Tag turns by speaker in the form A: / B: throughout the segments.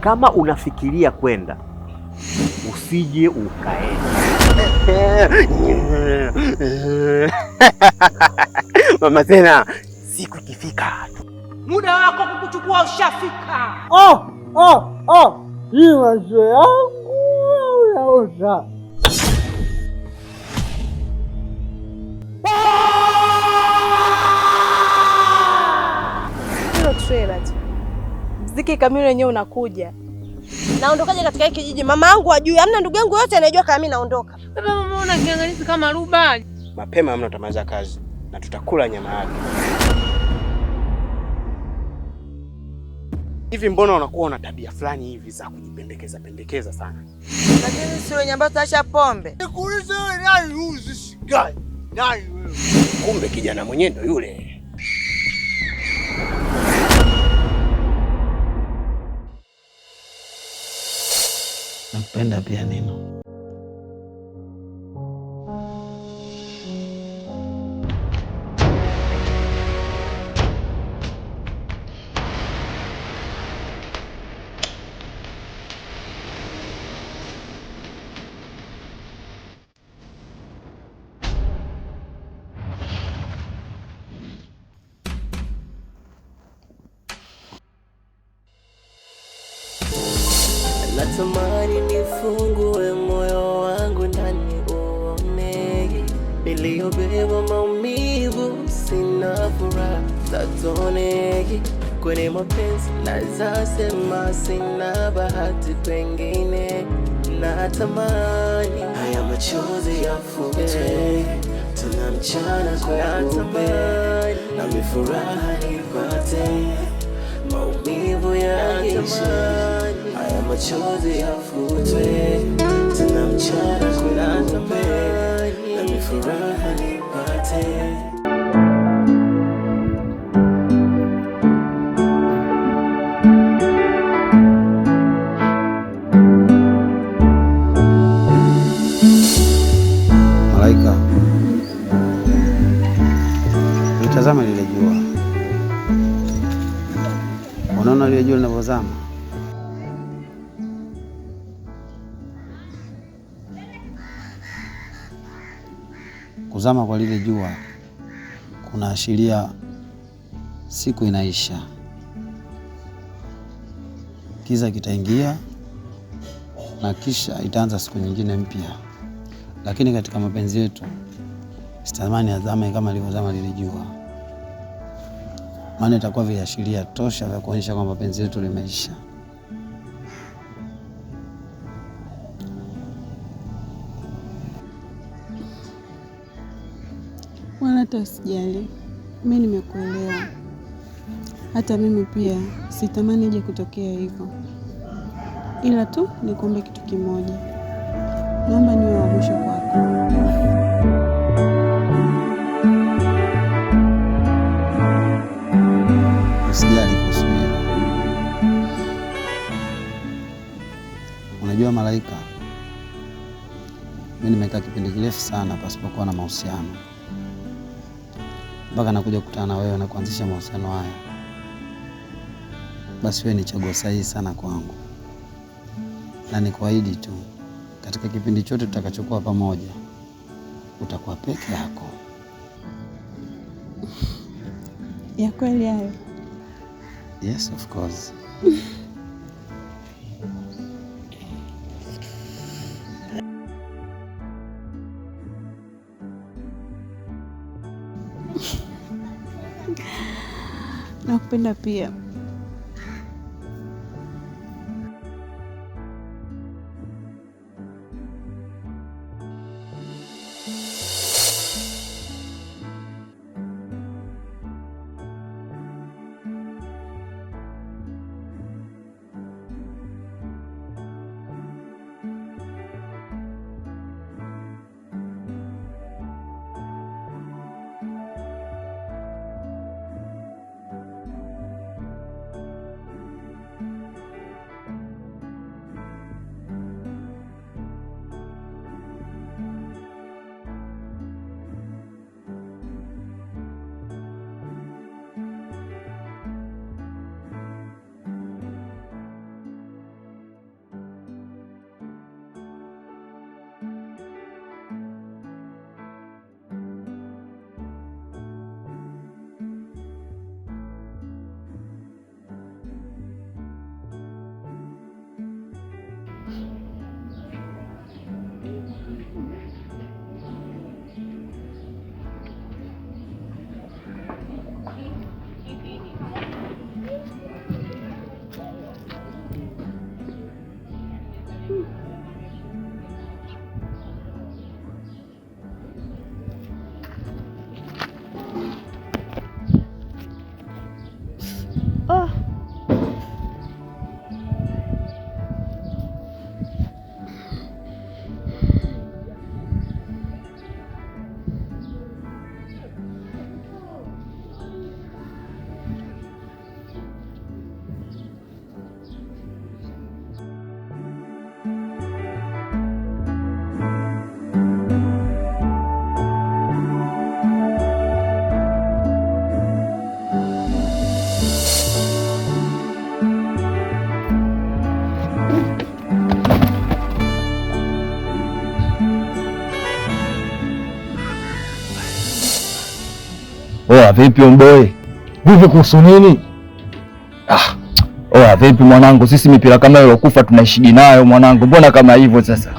A: Kama unafikiria kwenda, usije ukaenda. Mama tena, siku ikifika
B: muda wako kukuchukua ushafika.
C: Hii macho yangu yaosha.
D: Hilo trailer tu. Mziki kamili wenyewe unakuja.
E: Naondokaje katika hiki kijiji? Mama yangu hajui, hamna ndugu yangu yote anajua kama mimi naondoka.
B: Baba mama una kiangalizi kama rubani.
A: Mapema hamna utamaliza kazi na tutakula nyama yake. Hivi mbona unakuwa una tabia fulani hivi za kujipendekeza sana?
E: Lakini si wenye ambao taasha pombe.
C: Nikuulize wewe nani uzi sigari? Nani wewe?
A: Kumbe kijana mwenyewe ndo yule.
F: Nakupenda pia Nino.
G: Natamani nifungue moyo wangu ndani uone niliyobeba maumivu, sina furaha tatone kwenye mapenzi, naweza sema sina bahati, pengine natamani haya machozi yafute, tuna mchana kweupe na mifuraha nipate, maumivu yaishe, haya machozi yafutwe, tena mchana kweupe na mifuraha nipate.
F: Malaika, utazama lile jua. Unaona lile jua linavyozama? Kuzama kwa lile jua kunaashiria siku inaisha, kiza kitaingia na kisha itaanza siku nyingine mpya. Lakini katika mapenzi yetu sitamani azame kama alivyozama lile jua, maana itakuwa viashiria tosha vya kuonyesha kwamba penzi letu limeisha.
H: Wala hata usijali, mimi nimekuelewa. Hata mimi pia sitamani ije kutokea hivyo, ila tu nikuombe kitu kimoja, naomba niwe wa mwisho kwako.
F: Usijali kuhusu hilo. Unajua Malaika, mimi nimekaa kipindi kirefu sana pasipokuwa na mahusiano, mpaka nakuja kukutana na wewe na kuanzisha mahusiano haya. Basi wewe ni chaguo sahihi sana kwangu, na nikuahidi tu katika kipindi chote tutakachokuwa pamoja utakuwa peke yako.
H: Ya kweli hayo?
F: Yes, of course.
H: Nakupenda pia.
I: Oa vipi mboy?
J: Vipi kuhusu nini?
I: Oa vipi mwanangu, sisi mipira kama ile kufa tunaishiji nayo mwanangu. Mbona kama hivyo sasa?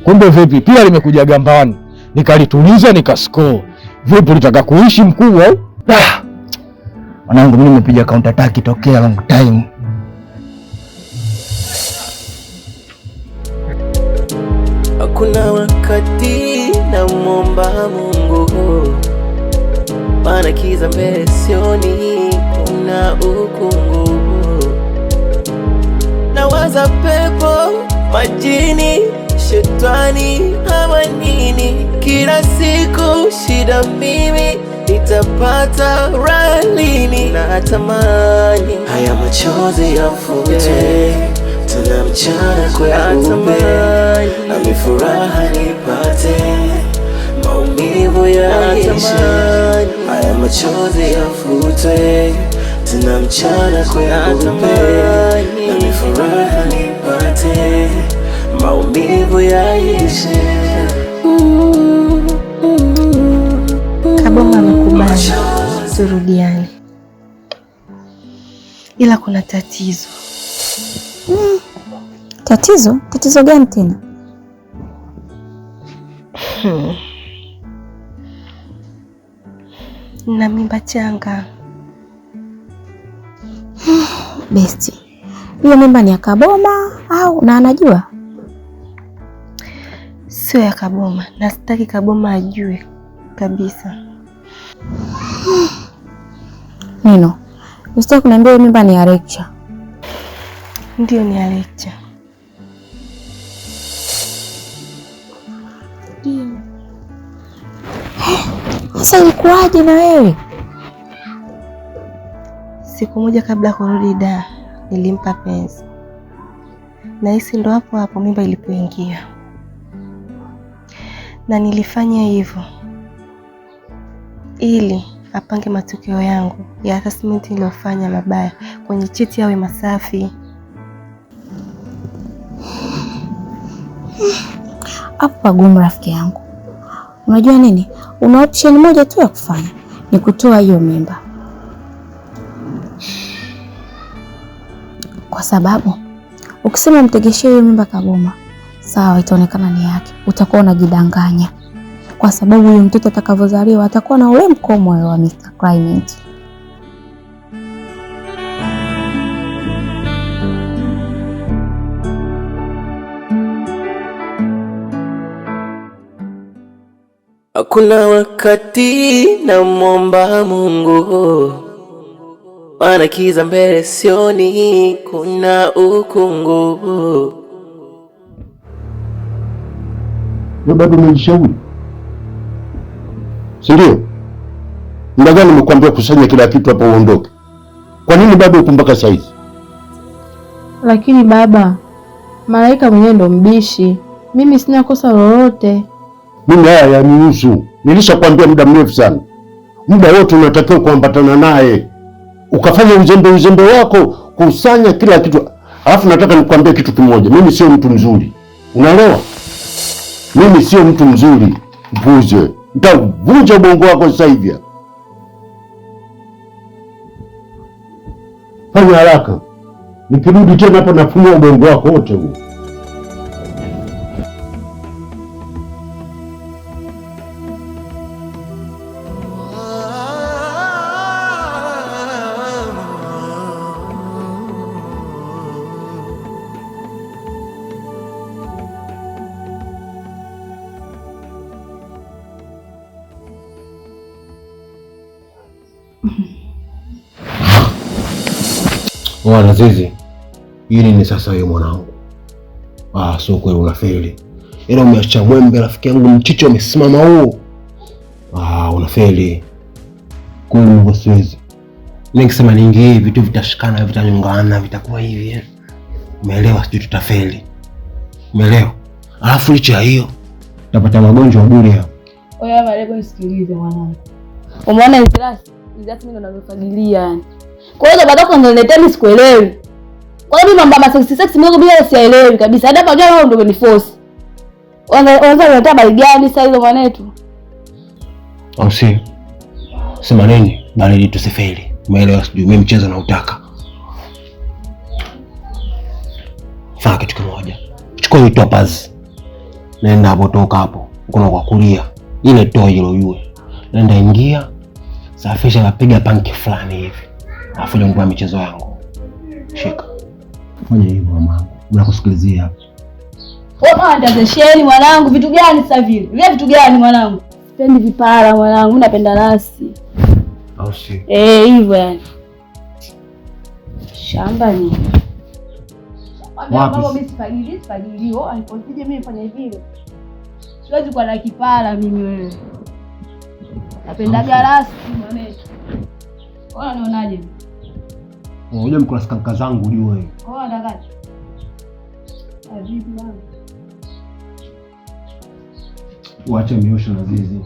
J: Kumbe vipi? Pia limekuja gambani. Nikalituliza nikascore. Vipi ulitaka kuishi mkubwa au?
I: Mwanangu mimi nimepiga counter attack tokea long time.
G: Hakuna wakati na muomba Mungu, maana kiza mbele sioni, kuna ukungu. Nawaza pepo, majini, shetani ama nini, kila siku shida mimi nitapata raha lini? Natamani haya machozi yafute, tena mchana kweupe, nami furaha nipate, maumivu yaishe. Haya machozi yafute, tena mchana kweupe, nami furaha nipate, maumivu yaishe.
E: Kaboma amekubali turudiane, ila kuna tatizo.
K: Tatizo? Tatizo gani tena?
E: Na mimba changa.
K: Besti, hiyo mimba ni ya Kaboma au na anajua?
E: Sio ya Kaboma, na sitaki Kaboma ajue kabisa.
K: Nino, usitaki kuniambia hiyo mimba ni ya Lecture?
E: Ndio, ni ya Lecture.
K: Sasa ilikuwaje na wewe?
E: Siku moja kabla kurudi Dar, nilimpa penzi. Na hisi ndo hapo hapo mimba ilipoingia. Na nilifanya hivyo ili apange matokeo yangu ya assessment niliyofanya mabaya kwenye cheti yawe masafi.
K: Hapo pagumu rafiki yangu. Unajua nini? Una option moja tu ya kufanya, ni kutoa hiyo mimba. Kwa sababu ukisema mtegeshee hiyo mimba Kaboma, sawa, itaonekana ni yake, utakuwa unajidanganya. Kwa sababu huyo mtoto atakavyozaliwa atakuwa na ule mkomo wa Mr. Clement.
G: Hakuna wakati na muomba Mungu, maana kiza mbele sioni, kuna ukungu.
L: Wewe bado umejishauri? Si ndio? Muda gani nimekuambia kusanya kila kitu hapa uondoke? Kwa nini bado uko mpaka sasa hivi?
D: Lakini baba, Malaika mwenyewe ndo mbishi. Mimi sina kosa lolote.
L: Mimi haya yanihusu. Nilishakwambia muda mrefu sana. Muda wote unatakiwa kuambatana naye. Ukafanya uzembe wako, kusanya kila kitu. Alafu nataka nikwambie kitu kimoja. Mimi sio mtu mzuri. Unaelewa? Mimi sio mtu mzuri. Mpuze. Nitavunja ubongo wako sasa hivi. Fanya haraka. Nikirudi tena hapa nafunua ubongo wako wote huu. Wana zizi. Hili ni sasa wewe mwanangu. Sio kweli unafeli. Ila umeacha mwembe rafiki yangu, mchicho umesimama huo. Unafeli. Kweli Mungu siwezi. Ningesema ningi vitu vitashikana, vitanyongana, vitakuwa hivi. Umeelewa? Sisi tutafeli. Umeelewa? Alafu licha hiyo utapata magonjwa bure hapo.
D: Oya Malebo, nisikilize mwanangu. Umeona Izlas mimi ndo namefagilia yani. Kwa hiyo baada kwa niletea mimi sikuelewi. Kwa hiyo mambo ya sex mimi bila sielewi kabisa. Hata pajua wao ndio wameniforce. Wanza kuleta bali gani sasa hizo mwanetu?
L: Au si? Sema nini? Bali tusifeli. Umeelewa? Sijui mimi mchezo na utaka. Fanya kitu kimoja. Chukua hiyo topaz. Nenda hapo, toka hapo. Uko kwa kulia. Ile toa hilo yule. Nenda ingia. Safisha na piga panki fulani hivi. Alafu ndio ngoma michezo yangu. Shika. Fanya hivyo mama. Unakusikilizia hapa.
D: Wewe ndazesheni mwanangu, vitu gani sasa vile? Vile vitu gani mwanangu? Sipendi vipara mwanangu, mimi napenda rasi.
L: Au si?
D: Hivyo yani. Shamba ni. Mambo mimi sipagilio, aliposije mimi fanya vile. Siwezi kuwa na kipara mimi wewe. Napenda rasi mwanetu. Wewe unaonaje?
L: Unajua mkula kanka zangu ujue.
D: Wewe ndakaje? Ajibu bwana.
L: Uache miosho na zizi.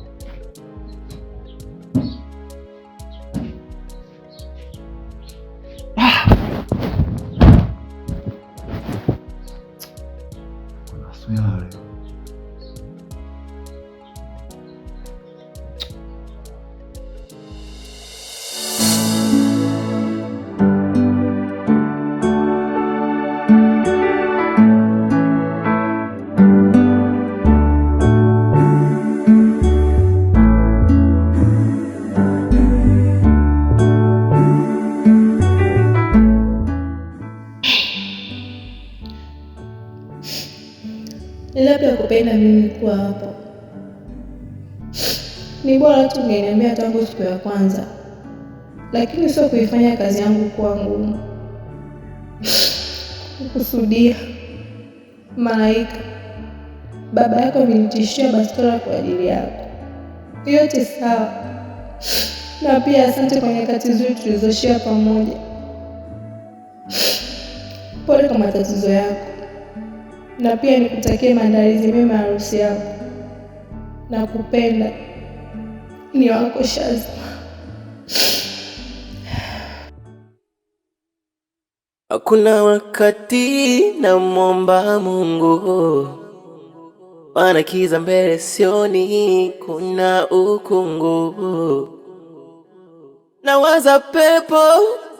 H: Labda kupenda mimi kuwa hapa. Ni bora tu ungeniambia tangu siku ya kwanza. Lakini sio kuifanya kazi yangu kuwa ngumu. Kusudia. Malaika. Baba yako amenitishia bastola kwa ajili yako. Yote sawa. Na pia asante kwa nyakati nzuri tulizoshia pamoja. Pole kwa matatizo yako. Na pia nikutakie maandalizi mema ya harusi yako. Nakupenda. Ni wako Shazma.
G: Hakuna wakati namwomba Mungu, maana kiza mbele sioni, kuna ukungu. Nawaza pepo,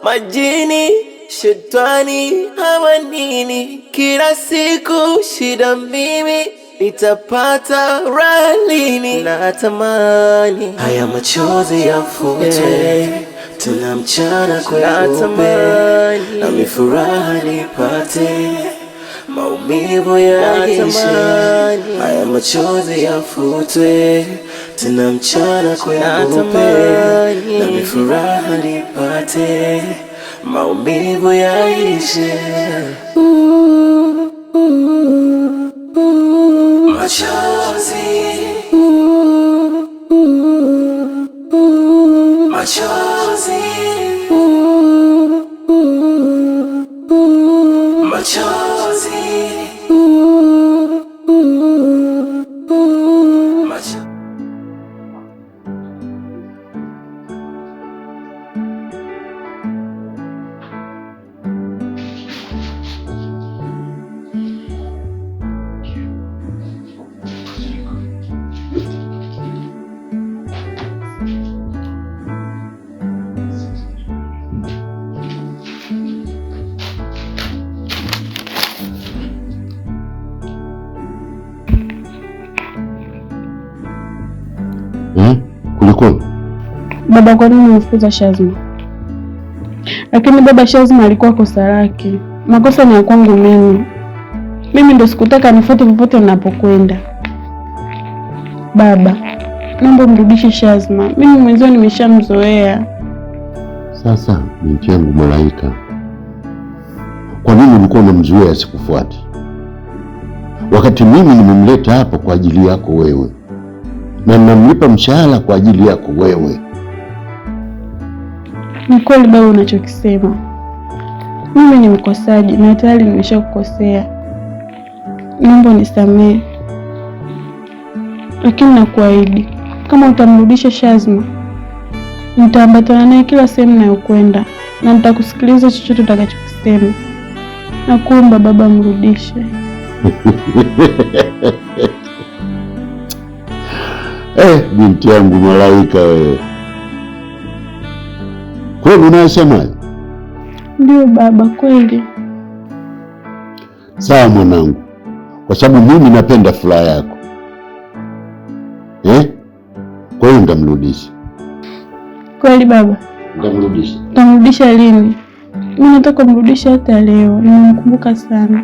G: majini, shetani ama nini, kila siku shida mimi nitapata raha lini. Natamani haya machozi yafute, tuna mchana kweupe, na furaha nipate, maumivu yaishe. Haya machozi yafutwe, tuna mchana kweupe, na furaha nipate, maumivu yaishe. Machozi, machozi, machozi,
L: Kulikoni?
H: Baba, kwa nini unifukuza Shazma? Lakini baba, Shazma alikuwa kosa lake. Makosa ni ya kwangu mimi. Mimi ndo sikutaka nifuate popote ninapokwenda. Baba, naomba mrudishe Shazma. Mimi mwenzio nimeshamzoea.
M: Sasa binti yangu Malaika, kwa nini ulikuwa unamzuia asikufuate? Wakati mimi nimemleta hapa kwa ajili yako wewe. Na ninamlipa mshahara kwa ajili yako wewe.
H: Ni kweli baba unachokisema. Mimi ni mkosaji na tayari nimeshakukosea. Naomba unisamehe. Lakini nakuahidi, kama utamrudisha Shazma, nitaambatana naye kila sehemu ninayokwenda na nitakusikiliza chochote utakachokisema. Nakuomba baba, mrudishe.
M: Binti yangu Malaika wewe. Kweli unayosema?
H: Ndio baba, kweli.
M: Sawa mwanangu, kwa sababu mimi napenda furaha yako. Kwa hiyo nitamrudisha.
H: Kweli baba?
M: Nitamrudisha.
H: Nitamrudisha lini? Mimi nataka kumrudisha hata leo, nimemkumbuka sana.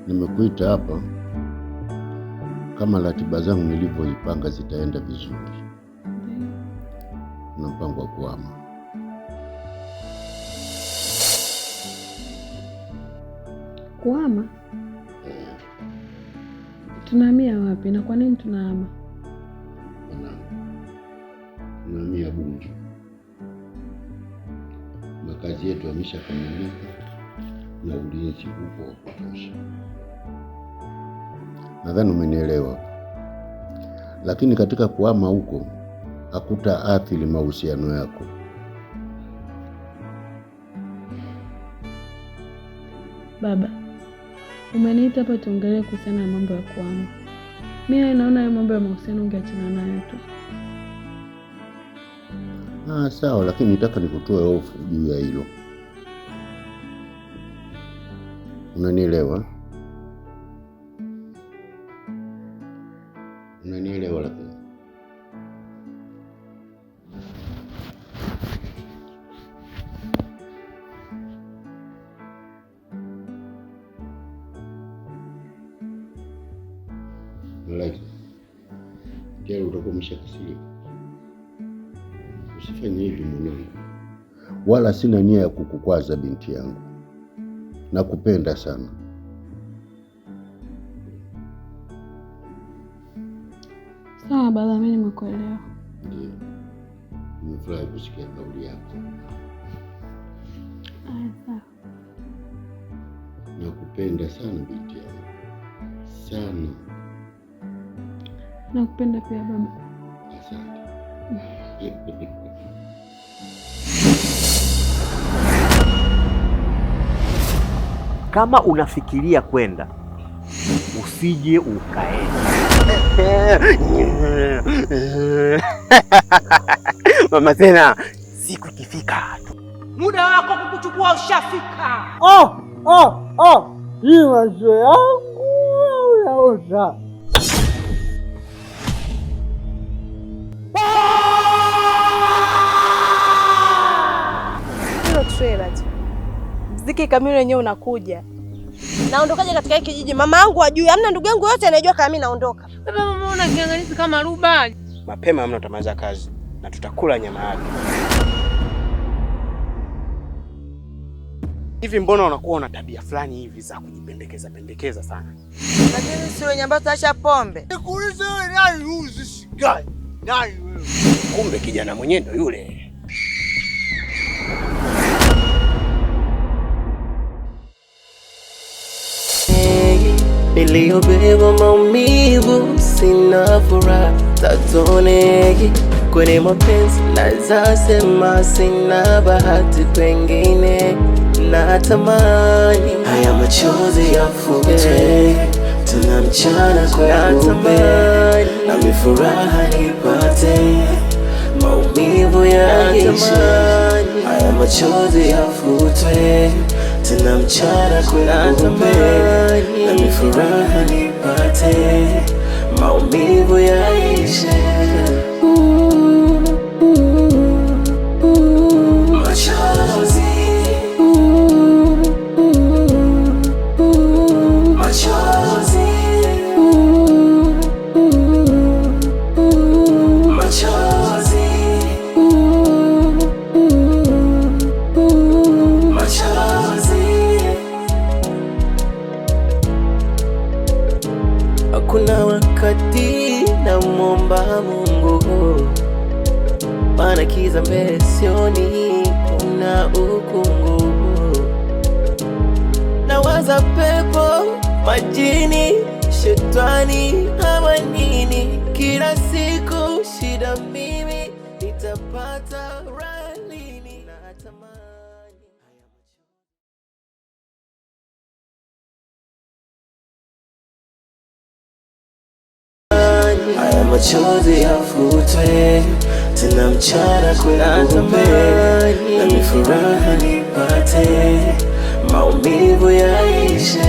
M: Nimekuita hapa kama ratiba zangu nilivyoipanga zitaenda vizuri. Na mpango wa kuhama.
H: Kuhama? Tunahamia wapi na kwa nini tunahama?
M: Tunahamia Bunju. Makazi yetu yameshakamilika na ulinzi upo wa kutosha. Nadhani umenielewa. Lakini katika kuhama huko hakutaathiri mahusiano yako.
H: Baba, umeniita hapa tuongelee kuhusiana na mambo ya kuhama. Mimi naona hayo mambo ya mahusiano ungeachana nayo tu.
M: Sawa, lakini nataka nikutoe hofu juu ya hilo. Unanielewa? Unanielewa lakini. Malaika. Jana utakuwa umeshakasirika. Usifanye hivi mwanangu. Wala sina nia ya kukukwaza binti yangu. Nakupenda sana.
H: Sawa baba, mimi nimekuelewa.
M: Ndio. Nimefurahi kusikia kauli yako.
H: Sawa.
M: Nakupenda sana binti yangu. Sana.
H: Nakupenda pia baba.
M: Asante.
A: Kama unafikiria kwenda, usije ukaenda. Mama tena, siku ikifika
B: muda wako kukuchukua ushafika.
C: Hii macho yangu unaota.
E: Hilo trailer tu. Mziki kamili wenyewe unakuja. Naondokaje katika hiki kijiji? Mama yangu hajui, hamna ndugu yangu yote anajua kama mimi naondoka.
B: Baba, mama una kiangalisi kama ruba.
A: Mapema mna utamaliza kazi na tutakula nyama yake. Hivi mbona unakuwa una tabia fulani hivi za kujipendekeza sana?
E: Lakini si wenye ambao tuacha pombe.
C: Nikuulize wewe nani huyu guy? Nani wewe?
A: Kumbe kijana mwenyewe ndo yule.
G: Niliyobeba maumivu, sina furaha tatonegi kwenye mapenzi, naweza sema sina bahati, pengine natamani haya machozi yafute, tena mchana kweupe, na furaha nipate, maumivu yaishe, haya machozi yafute, tena mchana kweupe, na furaha nipate, maumivu yaishe. Machozi, machozi, machozi, machozi. Hakuna wakati namwomba Mungu, maana kiza mbele sioni, kuna ukungu, na nawaza pepo, majini, shetani ama nini. Kila siku shida mimi, nitapata raha lini? Natamani haya machozi yafutwe, tena mchana kweupe, na furaha nipate, maumivu yaishe.